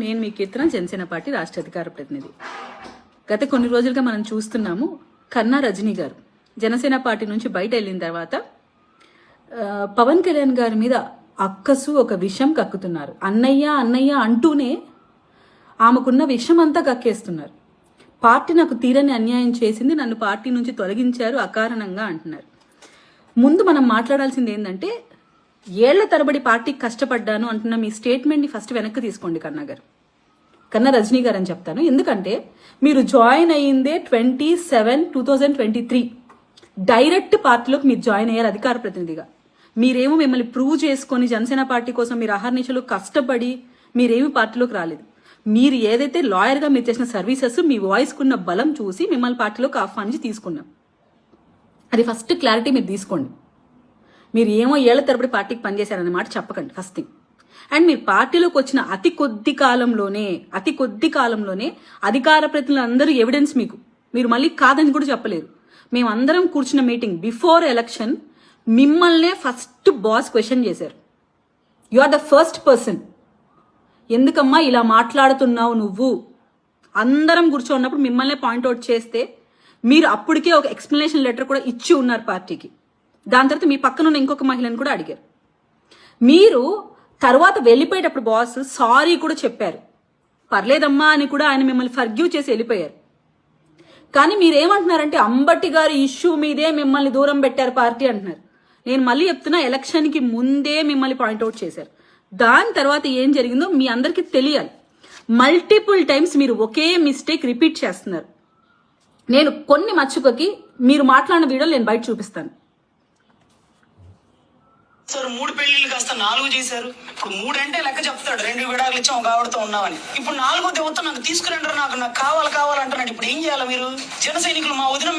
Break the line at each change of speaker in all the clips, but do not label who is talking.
నేను మీ కీర్తన జనసేన పార్టీ రాష్ట్ర అధికార ప్రతినిధి. గత కొన్ని రోజులుగా మనం చూస్తున్నాము, కన్నా రజనీ గారు జనసేన పార్టీ నుంచి బయట వెళ్ళిన తర్వాత పవన్ కళ్యాణ్ గారి మీద అక్కసు ఒక విషం కక్కుతున్నారు. అన్నయ్య అన్నయ్య అంటూనే ఆమెకున్న విషం అంతా కక్కేస్తున్నారు. పార్టీ నాకు తీరని అన్యాయం చేసింది, నన్ను పార్టీ నుంచి తొలగించారు అకారణంగా అంటున్నారు. ముందు మనం మాట్లాడాల్సింది ఏంటంటే, ఏళ్ల తరబడి పార్టీకి కష్టపడ్డాను అంటున్న మీ స్టేట్మెంట్ని ఫస్ట్ వెనక్కి తీసుకోండి కన్నా గారు, కన్నా రజనీ గారు అని చెప్తాను. ఎందుకంటే మీరు జాయిన్ అయ్యిందే 27/2023 డైరెక్ట్ పార్టీలోకి మీరు జాయిన్ అయ్యారు అధికార ప్రతినిధిగా. మీరేమో మిమ్మల్ని ప్రూవ్ చేసుకొని జనసేన పార్టీ కోసం మీరు అహర్నిశలు కష్టపడి మీరేమి పార్టీలోకి రాలేదు. మీరు ఏదైతే లాయర్గా మీరు చేసిన సర్వీసెస్, మీ వాయిస్కున్న బలం చూసి మిమ్మల్ని పార్టీలోకి ఆహ్వానించి తీసుకున్నాం. అది ఫస్ట్ క్లారిటీ మీరు తీసుకోండి. మీరు ఏమో ఏళ్ల తరబడి పార్టీకి పనిచేశారన్నమాట చెప్పకండి ఫస్ట్ థింగ్. అండ్ మీరు పార్టీలోకి వచ్చిన అతి కొద్ది కాలంలోనే అధికార ప్రతినిధులు అందరూ ఎవిడెన్స్ మీరు మళ్ళీ కాదని కూడా చెప్పలేరు. మేమందరం కూర్చున్న మీటింగ్ బిఫోర్ ఎలక్షన్ మిమ్మల్నే ఫస్ట్ బాస్ క్వశ్చన్ చేశారు. You are the first person, ఎందుకమ్మా ఇలా మాట్లాడుతున్నావు నువ్వు, అందరం కూర్చోన్నప్పుడు మిమ్మల్నే పాయింట్అవుట్ చేస్తే మీరు అప్పటికే ఒక ఎక్స్ప్లెనేషన్ లెటర్ కూడా ఇచ్చి ఉన్నారు పార్టీకి. దాని తర్వాత మీ పక్కన ఉన్న ఇంకొక మహిళను కూడా అడిగారు. మీరు తర్వాత వెళ్ళిపోయేటప్పుడు బాస్ సారీ కూడా చెప్పారు, పర్లేదమ్మా అని కూడా ఆయన మిమ్మల్ని ఫర్గ్యూ చేసి వెళ్ళిపోయారు. కానీ మీరేమంటున్నారంటే అంబటి గారి ఇష్యూ మీదే మిమ్మల్ని దూరం పెట్టారు పార్టీ అంటున్నారు. నేను మళ్ళీ చెప్తున్నా, ఎలక్షన్కి ముందే మిమ్మల్ని పాయింట్అవుట్ చేశారు. దాని తర్వాత ఏం జరిగిందో మీ అందరికీ తెలియాలి. మల్టిపుల్ టైమ్స్ మీరు ఒకే మిస్టేక్ రిపీట్ చేస్తున్నారు. నేను కొన్ని మచ్చుకకి మీరు మాట్లాడిన వీడియోలు నేను బయట చూపిస్తాను.
సార్ 3 పెళ్లిళ్ళు కాస్త 4 చేశారు. ఇప్పుడు 3 అంటే లెక్క చెప్తాడు, 2 విడాకులు ఇచ్చాం ఒక ఆవిడతో ఉన్నామని. ఇప్పుడు 4వ దేవత నాకు తీసుకురంటారు, నాకు కావాలంటున్నాడు. ఇప్పుడు ఏం చేయాలి మీరు? జన సైనికులు మా వదినం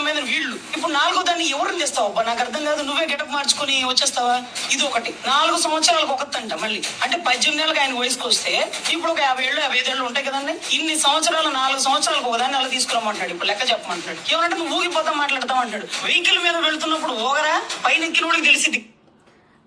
మీద వీళ్ళు. ఇప్పుడు 4వ దాన్ని ఎవరిని తెస్తావు? నాకు అర్థం కాదు. నువ్వే గెటప్ మార్చుకుని వచ్చేస్తావా? ఇది ఒకటి. 4 సంవత్సరాలకు ఒకతంట మళ్ళీ, అంటే 18 ఏళ్ళకి ఆయన వయసుకు వస్తే ఇప్పుడు ఒక 50 ఏళ్ళు 55 ఏళ్ళు ఉంటాయి కదండి. ఇన్ని సంవత్సరాలు 4 సంవత్సరాలకు ఒకదాన్ని అలా తీసుకురమ్మంటాడు. ఇప్పుడు లెక్క చెప్పమంటాడు. ఏమంటే నువ్వు ఊగిపోతా మాట్లాడతావు అంటాడు. వెహికల్ మీద వెళ్తున్నప్పుడు ఓగరా పైన ఎక్కినోడికి తెలిసింది.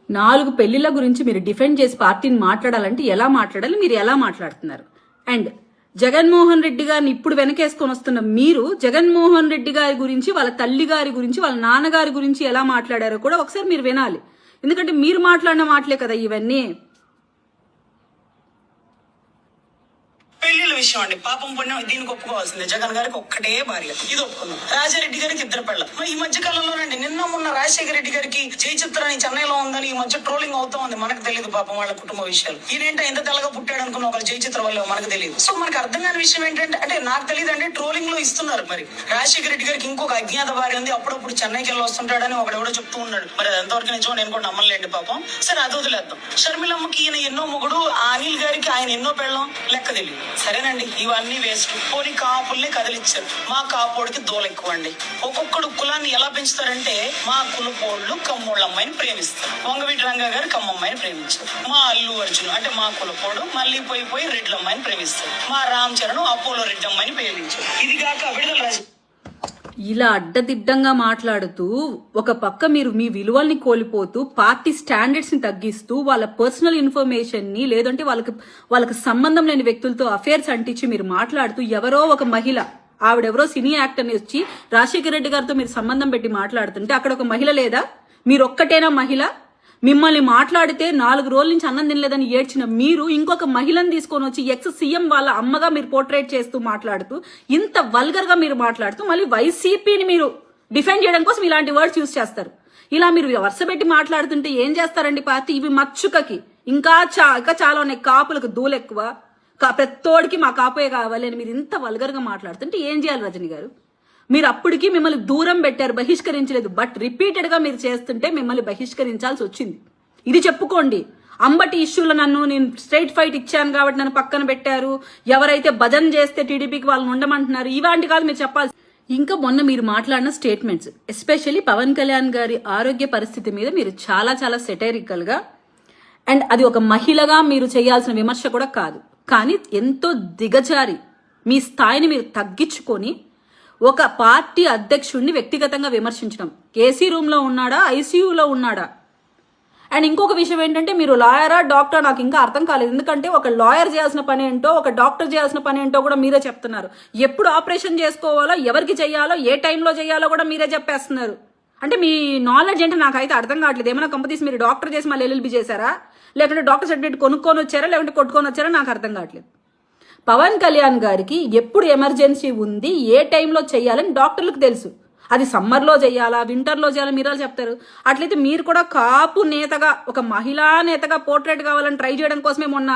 4 పెళ్లిళ్ళ గురించి మీరు డిఫెండ్ చేసి పార్టీని మాట్లాడాలంటే ఎలా మాట్లాడాలి, మీరు ఎలా మాట్లాడుతున్నారు? అండ్ జగన్మోహన్ రెడ్డి గారిని ఇప్పుడు వెనకేసుకొని వస్తున్న మీరు జగన్మోహన్ రెడ్డి గారి గురించి, వాళ్ళ తల్లి గారి గురించి, వాళ్ళ నాన్నగారి గురించి ఎలా మాట్లాడారో కూడా ఒకసారి మీరు వినాలి. ఎందుకంటే మీరు మాట్లాడిన మాటలే కదా ఇవన్నీ.
పెళ్లిళ్ళ విషయం అండి, పాపం పుణ్యం దీనికి ఒప్పుకోవాల్సిందే. జగన్ గారికి ఒక్కటే భార్య, ఇది ఒప్పుకుందాం. రాజారెడ్డి గారికి 2 పిల్లలు. ఈ మధ్య కాలంలోనండి, నిన్న మొన్న రాజశేఖర రెడ్డి గారికి జై చిత్రాన్ని చెన్నైలో ఉందని ఈ మధ్య ట్రోలింగ్ అవుతా ఉంది. మనకు తెలియదు పాపం వాళ్ళ కుటుంబ విషయాలు. ఈయనేంటో ఎంత తెల్లగా పుట్టాడు అనుకున్న ఒక జై చిత్ర వల్ల మనకు తెలియదు. సో మనకు అర్థం కాని విషయం ఏంటంటే, అంటే నాకు తెలియదు అంటే ట్రోలింగ్ లో ఇస్తున్నారు. మరి రాజశేఖర రెడ్డి గారికి ఇంకొక అజ్ఞాత భార్య ఉంది, అప్పుడప్పుడు చెన్నైకి వెళ్ళి వస్తుంటాడని ఒకడెవడో చెప్తూ ఉన్నాడు. మరి అది ఎంతవరకు నిజమో నేను కూడా నమ్మలేండి పాపం. సరే అది వదిలేద్దాం. షర్మిలమ్మకి ఈయన ఎన్నో మొగుడు, ఆ అనిల్ గారికి ఆయన ఎన్నో పెళ్ళం, లెక్క తెలియదు. సరేనండి, ఇవన్నీ వేస్ట్. పోనీ కాపుల్ని కదిలిచ్చారు. మా కాపోడికి దూల ఎక్కువ అండి. ఒక్కొక్కడు కులాన్ని ఎలా పెంచుతారంటే, మా కులపోళ్ళు కమ్మోళ్ళ అమ్మాయిని ప్రేమిస్తారు. వంగవీటి రంగా గారు కమ్మమ్మాయిని ప్రేమించారు. మా అల్లు అర్జున్ అంటే మా కులపోడు మళ్ళీ పోయి రెడ్ల అమ్మాయిని ప్రేమిస్తారు. మా రామ్ చరణ్ అపోలో రెడ్డి అమ్మాయిని ప్రేమించారు. ఇది కాక విడుదల రాజు
ఇలా అడ్డదిడ్డంగా మాట్లాడుతూ ఒక పక్క మీరు మీ విలువల్ని కోల్పోతూ, పార్టీ స్టాండర్డ్స్ ని తగ్గిస్తూ, వాళ్ళ పర్సనల్ ఇన్ఫర్మేషన్ ని లేదంటే వాళ్ళకి సంబంధం లేని వ్యక్తులతో అఫేర్స్ అంటించి మీరు మాట్లాడుతూ, ఎవరో ఒక మహిళ, ఆవిడెవరో సినీ యాక్టర్ని వచ్చి రాజశేఖర రెడ్డి గారితో మీరు సంబంధం పెట్టి మాట్లాడుతుంటే అక్కడ ఒక మహిళ లేదా? మీరొక్కటేనా మహిళ? మిమ్మల్ని మాట్లాడితే 4 రోజుల నుంచి అన్నం తినలేదని ఏడ్చిన మీరు ఇంకొక మహిళను తీసుకొని వచ్చి ఎక్స్ సీఎం వాళ్ళ అమ్మగా మీరు పోర్ట్రేట్ చేస్తూ మాట్లాడుతూ, ఇంత వల్గర్ గా మీరు మాట్లాడుతూ, మళ్ళీ వైసీపీని మీరు డిఫెండ్ చేయడం కోసం ఇలాంటి వర్డ్స్ యూజ్ చేస్తారు. ఇలా మీరు వరుస పెట్టి మాట్లాడుతుంటే ఏం చేస్తారండి పార్టీ? ఇవి మచ్చుకకి ఇంకా చాలా ఉన్నాయి. కాపులకు దూలెక్కువ, ప్రతోడికి మా కాపుయే కావాలి అని మీరు ఇంత వల్గర్ గా మాట్లాడుతుంటే ఏం చేయాలి రజనీ గారు? మీరు అప్పటికి మిమ్మల్ని దూరం పెట్టారు, బహిష్కరించలేదు. బట్ రిపీటెడ్ గా మీరు చేస్తుంటే మిమ్మల్ని బహిష్కరించాల్సి వచ్చింది. ఇది చెప్పుకోండి. అంబటి ఇష్యూలో నేను స్ట్రైట్ ఫైట్ ఇచ్చాను కాబట్టి నన్ను పక్కన పెట్టారు, ఎవరైతే భజన చేస్తే టీడీపీకి వాళ్ళని ఉండమంటున్నారు, ఇలాంటి కాదు మీరు చెప్పాల్సి. ఇంకా మొన్న మీరు మాట్లాడిన స్టేట్మెంట్స్, ఎస్పెషల్లీ పవన్ కళ్యాణ్ గారి ఆరోగ్య పరిస్థితి మీద మీరు చాలా సెటైరికల్ గా, అండ్ అది ఒక మహిళగా మీరు చేయాల్సిన విమర్శ కూడా కాదు, కానీ ఎంతో దిగజారి మీ స్థాయిని మీరు తగ్గించుకొని ఒక పార్టీ అధ్యక్షుడిని వ్యక్తిగతంగా విమర్శించడం. ఏసీ రూమ్ లో ఉన్నాడా, ఐసీయూలో ఉన్నాడా? అండ్ ఇంకొక విషయం ఏంటంటే మీరు లాయరా డాక్టర్ నాకు ఇంకా అర్థం కాలేదు. ఎందుకంటే ఒక లాయర్ చేయాల్సిన పని ఏంటో ఒక డాక్టర్ చేయాల్సిన పని ఏంటో కూడా మీరే చెప్తున్నారు. ఎప్పుడు ఆపరేషన్ చేసుకోవాలో ఎవరికి చేయాలో ఏ టైంలో చేయాలో కూడా మీరే చెప్పేస్తున్నారు. అంటే మీ నాలెడ్జ్ ఏంటో నాకైతే అర్థం కావట్లేదు. ఏమైనా కంపెనీస్ మీరు డాక్టర్ చేసి మళ్ళీ ఎల్ఎల్బి చేశారా, లేకుంటే డాక్టర్ సర్టిఫికేట్ కొనుక్కొని వచ్చారా, లేకుంటే కొట్టుకొని వచ్చారా, నాకు అర్థం కావట్లేదు. పవన్ కళ్యాణ్ గారికి ఎప్పుడు ఎమర్జెన్సీ ఉంది, ఏ టైంలో చేయాలని డాక్టర్లకు తెలుసు. అది సమ్మర్లో చేయాలా వింటర్లో చేయాలా మీరు చెప్తారు. అట్లయితే మీరు కూడా కాపు నేతగా ఒక మహిళా నేతగా పోర్ట్రేట్ కావాలని ట్రై చేయడం కోసమే మొన్న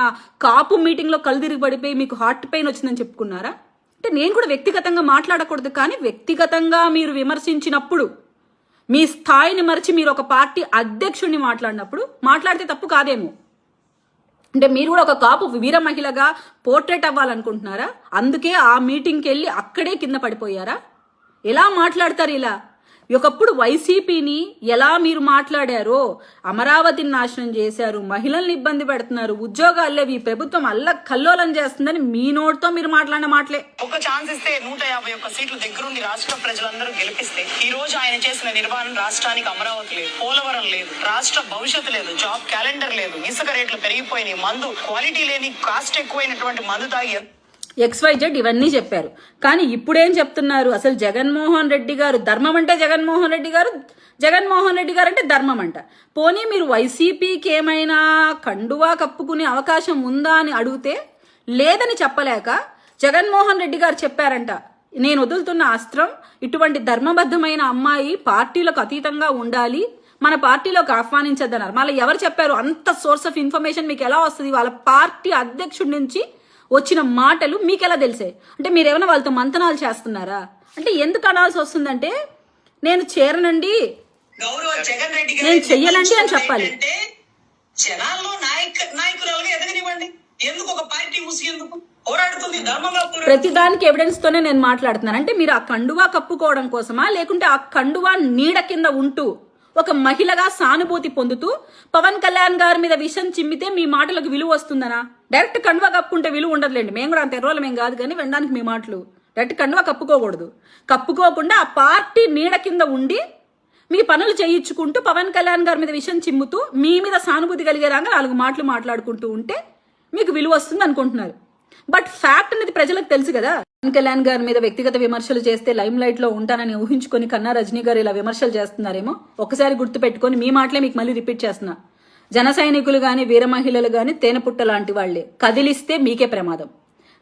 కాపు మీటింగ్లో కళ్ళు తిరిగి పడిపోయి మీకు హార్ట్ పెయిన్ వచ్చిందని చెప్పుకున్నారా? అంటే నేను కూడా వ్యక్తిగతంగా మాట్లాడకూడదు, కానీ వ్యక్తిగతంగా మీరు విమర్శించినప్పుడు మీ స్థాయిని మరిచి మీరు ఒక పార్టీ అధ్యక్షుడిని మాట్లాడినప్పుడు మాట్లాడితే తప్పు కాదేమో. అంటే మీరు కూడా ఒక కాపు వీర మహిళగా పోర్ట్రేట్ అవ్వాలనుకుంటున్నారా? అందుకే ఆ మీటింగ్కి వెళ్ళి అక్కడే కింద పడిపోయారా? ఎలా మాట్లాడతారు ఇలా? ఒకప్పుడు వైసీపీని ఎలా మీరు మాట్లాడారో, అమరావతిని నాశనం చేశారు, మహిళల్ని ఇబ్బంది పెడుతున్నారు, ఉద్యోగాలు లేవు, ఈ ప్రభుత్వం కల్లోలం చేస్తుందని మీ నోటితో మీరు మాట్లాడిన మాటలే.
ఒక ఛాన్స్ ఇస్తే 151 సీట్లు దగ్గరుండి రాష్ట్ర ప్రజలందరూ గెలిపిస్తే ఈ రోజు ఆయన చేసిన నిర్మాణం రాష్ట్రానికి అమరావతి లేదు, పోలవరం లేదు, రాష్ట్ర భవిష్యత్తు లేదు, జాబ్ క్యాలెండర్ లేదు, ఇసుక రేట్లు పెరిగిపోయినాయి, మందు క్వాలిటీ లేని కాస్ట్ ఎక్కువైనటువంటి మందు తాగి
XYZ ఇవన్నీ చెప్పారు. కానీ ఇప్పుడేం చెప్తున్నారు? అసలు జగన్మోహన్ రెడ్డి గారు ధర్మం అంటే జగన్మోహన్ రెడ్డి గారు, జగన్మోహన్ రెడ్డి గారు అంటే ధర్మం అంట. పోనీ మీరు వైసీపీకి ఏమైనా కండువా కప్పుకునే అవకాశం ఉందా అని అడిగితే లేదని చెప్పలేక జగన్మోహన్ రెడ్డి గారు చెప్పారంట, నేను వదులుతున్న అస్త్రం ఇటువంటి ధర్మబద్ధమైన అమ్మాయి పార్టీలకు అతీతంగా ఉండాలి, మన పార్టీలోకి ఆహ్వానించద్దన్నారు. మళ్ళీ ఎవరు చెప్పారు? అంత సోర్స్ ఆఫ్ ఇన్ఫర్మేషన్ మీకు ఎలా వస్తుంది? వాళ్ళ పార్టీ అధ్యక్షుడి నుంచి వచ్చిన మాటలు మీకు ఎలా తెలిసాయి? అంటే మీరు ఏమైనా వాళ్ళతో మంతనాలు చేస్తున్నారా? అంటే ఎందుకు అనాల్సి వస్తుందంటే నేను చేరనండి, నేను చెయ్యనండి అని చెప్పాలి.
జనాల్లో నాయకురాలుగా ఎదగనివ్వండి. ఎందుకు ఒక పార్టీ ముసిగేందుకు పోరాడుతుంది ధర్మంగా?
ప్రతిదానికి ఎవిడెన్స్ తోనే నేను మాట్లాడుతున్నాను. అంటే మీరు ఆ కండువా కప్పుకోవడం కోసమా, లేకుంటే ఆ కండువా నీడ కింద ఉంటూ ఒక మహిళగా సానుభూతి పొందుతూ పవన్ కళ్యాణ్ గారి మీద విషం చిమ్మితే మీ మాటలకు విలువ వస్తుందనా? డైరెక్ట్ కండువా కప్పుకుంటే విలువ ఉండదులేండి, మేము కూడా అంత ఎర్రోళ్ళం ఏం కాదు, కానీ వినడానికి మీ మాటలు. డైరెక్ట్ కండువా కప్పుకోకూడదు, కప్పుకోకుండా ఆ పార్టీ నీడ కింద ఉండి మీ పనులు చేయించుకుంటూ పవన్ కళ్యాణ్ గారి మీద విషం చిమ్ముతూ మీ మీద సానుభూతి కలిగేలాగా 4 మాటలు మాట్లాడుకుంటూ ఉంటే మీకు విలువ వస్తుంది అనుకుంటున్నారు. బట్ ఫ్యాక్ట్ అనేది ప్రజలకు తెలుసు కదా. పవన్ కళ్యాణ్ గారి మీద వ్యక్తిగత విమర్శలు చేస్తే లైమ్ లైట్ లో ఉంటానని ఊహించుకొని కన్నా రజనీ గారు ఇలా విమర్శలు చేస్తున్నారేమో. ఒకసారి గుర్తు పెట్టుకొని మీ మాటలే మీకు మళ్ళీ రిపీట్ చేస్తున్నా. జన సైనికులు గాని వీర మహిళలు గాని తేనెపుట్ట లాంటి వాళ్లే, కదిలిస్తే మీకే ప్రమాదం.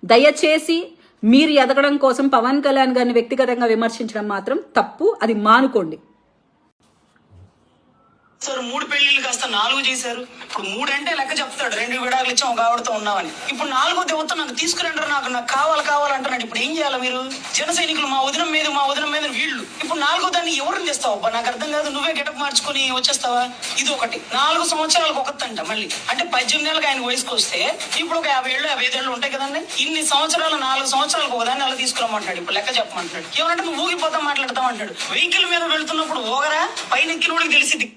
దయచేసి మీరు ఎదగడం కోసం పవన్ కళ్యాణ్ గారిని వ్యక్తిగతంగా విమర్శించడం మాత్రం తప్పు, అది మానుకోండి.
3 పెళ్లిళ్ళు కాస్త 4 చేశారు. ఇప్పుడు 3 అంటే లెక్క చెప్తాడు, 2 విడాకులు ఇచ్చాం ఒక ఆవిడతో ఉన్నామని. ఇప్పుడు 4వ దేవత నాకు తీసుకురంటారు, నాకు కావాలంటున్నాడు. ఇప్పుడు ఏం చేయాలి మీరు? జన సైనికులు మా వదినం మీద వీళ్ళు. ఇప్పుడు 4వ దాన్ని ఎవరిని తెస్తావు? నాకు అర్థం కాదు. నువ్వే గెటప్ మార్చుకుని వచ్చేస్తావా? ఇది ఒకటి. 4 సంవత్సరాలకు ఒకతంట. మళ్ళీ అంటే 18 ఏళ్ళకి ఆయన వయసుకు వస్తే ఇప్పుడు ఒక 50 ఏళ్ళు 55 ఏళ్ళు ఉంటాయి కదండి. ఇన్ని సంవత్సరాలు 4 సంవత్సరాలకు ఒకదాన్ని అలా తీసుకురమ్మంటాడు. ఇప్పుడు లెక్క చెప్పమంటాడు. ఏమంటే నువ్వు ఊగిపోతా మాట్లాడతావు అంటాడు. వెహికల్ మీద వెళ్తున్నప్పుడు ఓగరా పైన ఎక్కిన వాడికి తెలిసింది.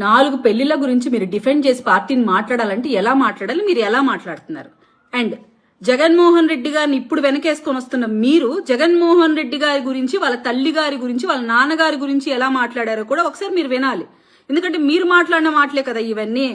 4 పెళ్లిళ్ళ గురించి మీరు డిఫెండ్ చేసి పార్టీని మాట్లాడాలంటే ఎలా మాట్లాడాలి, మీరు ఎలా మాట్లాడుతున్నారు? అండ్ జగన్మోహన్ రెడ్డి గారిని ఇప్పుడు వెనకేసుకొని వస్తున్న మీరు జగన్మోహన్ రెడ్డి గారి గురించి, వాళ్ళ తల్లి గారి గురించి, వాళ్ళ నాన్నగారి గురించి ఎలా మాట్లాడారో కూడా ఒకసారి మీరు వినాలి. ఎందుకంటే మీరు మాట్లాడిన మాటలే కదా ఇవన్నీ.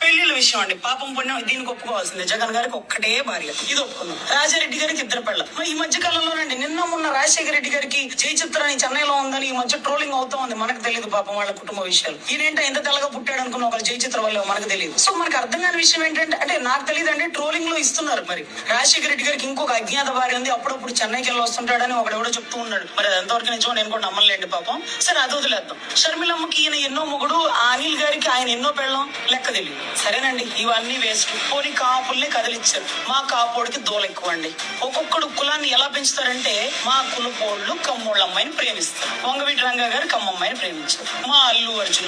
పెళ్లిళ్ళ విషయం అండి, పాపం పుణ్యం దీనికి ఒప్పుకోవాల్సిందే. జగన్ గారికి ఒక్కటే భార్య, ఇది ఒప్పుకుందాం. రాజారెడ్డి గారికి 2 పిల్ల. ఈ మధ్య కాలంలోనండి నిన్న మొన్న రాజశేఖర రెడ్డి గారికి జయచిత్ర చెన్నైలో ఉందని ఈ మధ్య ట్రోలింగ్ అవుతా ఉంది. మనకు తెలియదు పాపం వాళ్ళ కుటుంబ విషయాలు. ఈయనేంటో ఎంత తెల్లగా పుట్టాడు అనుకున్న ఒక జయచిత్ర వల్ల మనకు తెలియదు. సో మనకు అర్థం కాని విషయం ఏంటంటే, అంటే నాకు తెలియదు అండి, ట్రోలింగ్ లో ఇస్తున్నారు. మరి రాజశేఖర రెడ్డి గారికి ఇంకొక అజ్ఞాత భార్య ఉంది, అప్పుడప్పుడు చెన్నైకి వెళ్ళి వస్తుంటాడని ఒకడెవడో చెప్తూ ఉన్నాడు. మరి అది ఎంతవరకు నిజమో నేను కూడా నమ్మలేండి పాపం. సరే అది వదిలేద్దాం. షర్మిలమ్మకి ఈయన ఎన్నో మొగుడు, ఆ అనిల్ గారికి ఆయన ఎన్నో పెళ్ళం, లెక్క తెలియదు. సరేనండి, ఇవన్నీ వేస్ట్. పోనీ కాపుల్ని కదిలిచ్చారు. మా కాపోడికి దోల ఎక్కువ అండి. ఒక్కొక్కడు కులాన్ని ఎలా పెంచుతారంటే, మా కులపోళ్ళు కమ్మోళ్ళ అమ్మాయిని ప్రేమిస్తారు. వంగవీటి రంగా గారు కమ్మమ్మాయిని ప్రేమించారు. మా అల్లు అర్జున్